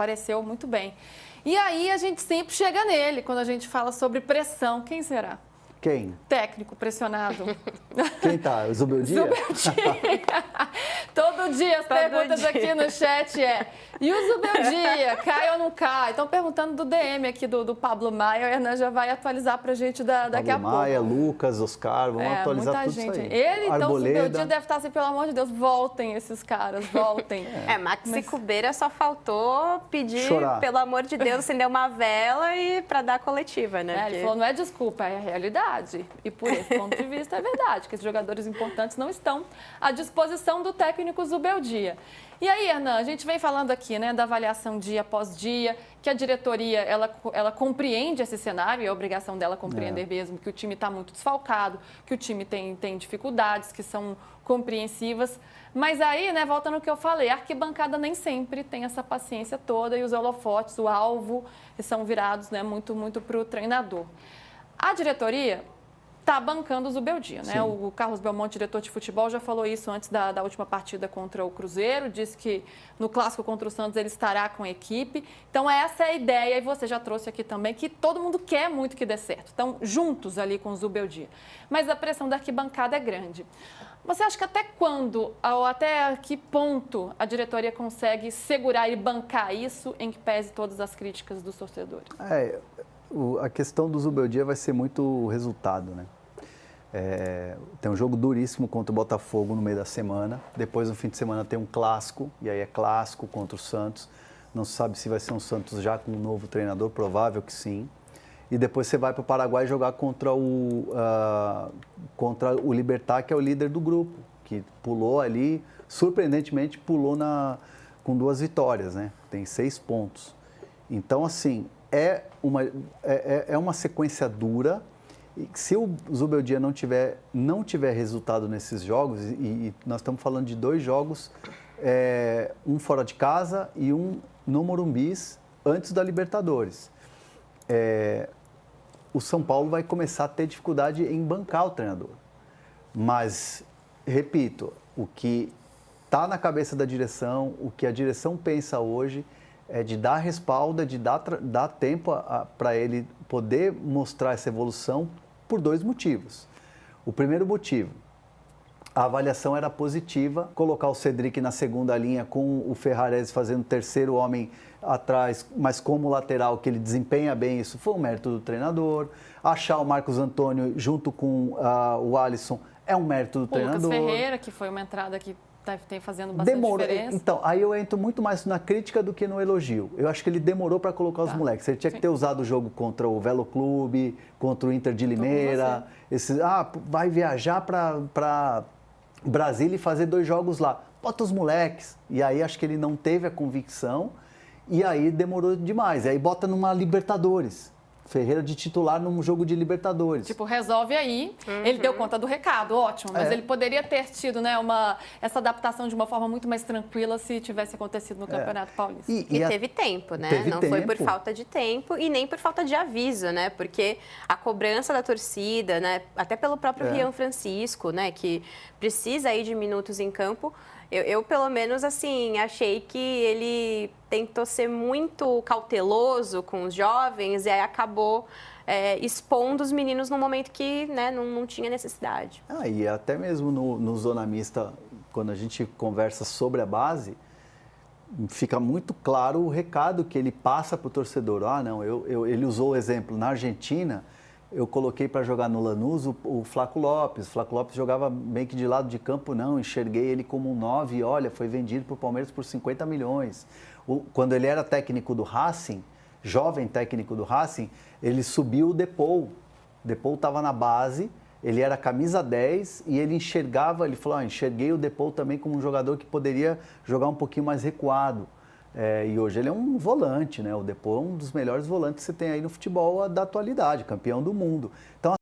apareceu muito bem. E aí a gente sempre chega nele quando a gente fala sobre pressão. Quem será? Quem? Técnico pressionado. Quem tá? O Zubeldia? Zubeldia. Todo dia as perguntas aqui no chat e o Zubeldia, cai ou não cai? Estão perguntando do DM aqui do Pablo Maia, a Hernan já vai atualizar pra gente daqui a pouco. Pablo Maia, Lucas, Oscar, vamos atualizar muita tudo gente. isso aí. Ele, então, o Arboleda. Zubeldia deve estar assim, pelo amor de Deus, voltem esses caras, voltem. Maxi Cubeira só faltou pedir, chorar. Pelo amor de Deus, acender uma vela e para dar a coletiva, né? Ele falou, não é desculpa, é a realidade. E por esse ponto de vista é verdade, que esses jogadores importantes não estão à disposição do técnico Zubeldia. E aí, Hernan, a gente vem falando aqui, né, da avaliação dia após dia, que a diretoria, ela compreende esse cenário, e é a obrigação dela compreender mesmo que o time está muito desfalcado, que o time tem dificuldades, que são compreensivas. Mas aí, né, volta no que eu falei, a arquibancada nem sempre tem essa paciência toda e os holofotes, o alvo, são virados, né, muito para o treinador. A diretoria está bancando o Zubeldia, né? O Carlos Belmonte, diretor de futebol, já falou isso antes da última partida contra o Cruzeiro, disse que no clássico contra o Santos ele estará com a equipe. Então essa é a ideia, e você já trouxe aqui também, que todo mundo quer muito que dê certo. Estão juntos ali com o Zubeldia. Mas a pressão da arquibancada é grande. Você acha que até quando, ou até que ponto a diretoria consegue segurar e bancar isso, em que pese todas as críticas dos torcedores? A questão do Zubeldia vai ser muito o resultado, né? Tem um jogo duríssimo contra o Botafogo no meio da semana. Depois, no fim de semana, tem um clássico, e aí é clássico contra o Santos. Não se sabe se vai ser um Santos já com um novo treinador, provável que sim. E depois você vai para o Paraguai jogar contra o Libertad, que é o líder do grupo, que pulou ali, surpreendentemente pulou com 2 vitórias, né? Tem 6 pontos. Então, assim, é uma sequência dura. E se o Zubeldia não tiver resultado nesses jogos, e nós estamos falando de 2 jogos, um fora de casa e um no Morumbis, antes da Libertadores. O São Paulo vai começar a ter dificuldade em bancar o treinador. Mas, repito, o que está na cabeça da direção, o que a direção pensa hoje, é de dar respaldo, de dar tempo para ele poder mostrar essa evolução por 2 motivos. O primeiro motivo, a avaliação era positiva, colocar o Cedric na segunda linha com o Ferrarese fazendo o terceiro homem atrás, mas como lateral, que ele desempenha bem, isso foi um mérito do treinador. Achar o Marcos Antônio junto com o Alisson é um mérito do treinador. Lucas Ferreira, que foi uma entrada que tem fazendo bastante diferença. Então, aí eu entro muito mais na crítica do que no elogio. Eu acho que ele demorou para colocar os moleques. Ele tinha que ter usado o jogo contra o Velo Clube, contra o Inter de Limeira. Vai viajar para Brasília e fazer 2 jogos lá. Bota os moleques. E aí acho que ele não teve a convicção e aí demorou demais. E aí bota numa Libertadores. Ferreira de titular num jogo de Libertadores. Tipo, resolve aí. Ele deu conta do recado, ótimo. Mas ele poderia ter tido, né, essa adaptação de uma forma muito mais tranquila se tivesse acontecido no Campeonato Paulista. E teve tempo, né? Não foi por falta de tempo e nem por falta de aviso, né? Porque a cobrança da torcida, né, até pelo próprio Rian Francisco, né, que precisa aí de minutos em campo. Eu, pelo menos, assim, achei que ele tentou ser muito cauteloso com os jovens e aí acabou expondo os meninos no momento que, né, não tinha necessidade. E até mesmo no Zona Mista, quando a gente conversa sobre a base, fica muito claro o recado que ele passa para o torcedor. Ele usou o exemplo na Argentina. Eu coloquei para jogar no Lanús o Flaco Lopes. O Flaco Lopes jogava bem que de lado de campo, não. Enxerguei ele como um 9 e, olha, foi vendido para o Palmeiras por 50 milhões. Quando ele era técnico do Racing, jovem técnico do Racing, ele subiu o Depou. O Depou estava na base, ele era camisa 10 e ele enxergava, ele falou, enxerguei o Depou também como um jogador que poderia jogar um pouquinho mais recuado. E hoje ele é um volante, né? O Depou é um dos melhores volantes que você tem aí no futebol da atualidade, campeão do mundo. Então,